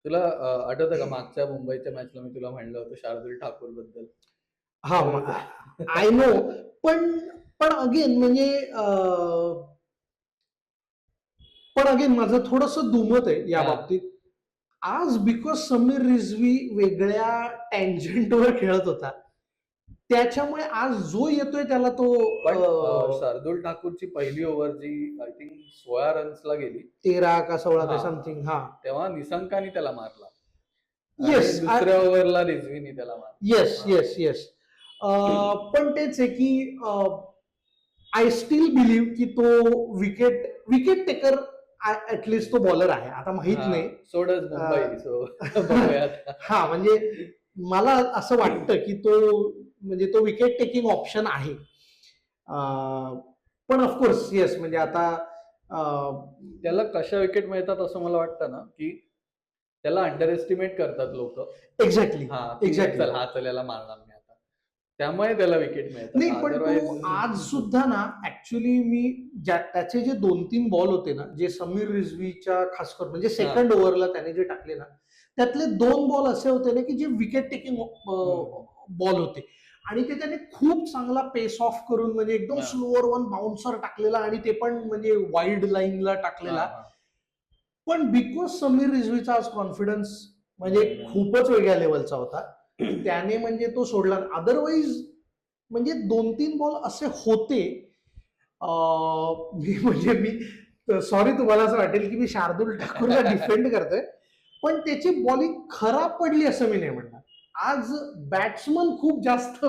तुला आठवतं का मागच्या मुंबईच्या मॅचला मी तुला म्हणलं होतं शार्दूल ठाकूर बद्दल? हा, आय नो. पण पण अगेन म्हणजे पण अगेन माझं थोडंसं दुमत आहे या हां. बाबतीत. आज बिकॉज समीर रिझवी वेगळ्या टँजंटवर खेळत होता, त्याच्यामुळे आज जो येतोय त्याला तो पण शार्दूल ठाकूरची पहिली ओव्हर जी आय थिंक 16 रन्सला गेली, 13 का 16 हा, का समथिंग. हा, तेव्हा निसंकानी त्याला मारला आणि येस, दुसऱ्या ओव्हरला रिझवीनी त्याला मारला. Yes, yes, yes. पण तेच आहे की आय स्टील बिलीव्ह की तो विकेट विकेट टेकर ऍटलिस्ट तो बॉलर आहे. आता माहित नाही. सोडच मुंबई, सो बघूयात. हा, म्हणजे मला असं वाटतं की तो म्हणजे तो विकेट टेकिंग ऑप्शन आहे. पण ऑफकोर्स येस, म्हणजे आता त्याला कशा विकेट मिळतात असं मला वाटतं ना, की त्याला अंडर एस्टिमेट करतात लोक. Exactly, exactly. चल हा चल्याला मारणार मी आता, त्यामुळे त्याला विकेट मिळतात. नाही, पण तो आज सुद्धा ना, ऍक्च्युली मी त्याचे जे 2-3 बॉल होते ना, जे समीर रिझवीच्या खास करून म्हणजे सेकंड ओव्हरला त्याने जे टाकले ना, त्यातले 2 बॉल असे होते ना की जे विकेट टेकिंग बॉल होते आणि ते त्याने खूप चांगला पेस ऑफ करून म्हणजे एकदम स्लोअर वन बाउन्सर टाकलेला आणि ते पण म्हणजे वाईड लाईनला टाकलेला. पण बिकॉज समीर रिझवीचा आज कॉन्फिडन्स म्हणजे खूपच वेगळ्या लेवलचा होता, त्याने म्हणजे तो सोडला. अदरवाईज म्हणजे 2-3 बॉल असे होते, म्हणजे मी सॉरी तुम्हाला असं वाटेल की मी शार्दूल ठाकूरला डिफेंड करतोय, पण त्याची बॉलिंग खराब पडली असं मी नाही म्हणणार. आज बॅट्समन खूप जास्त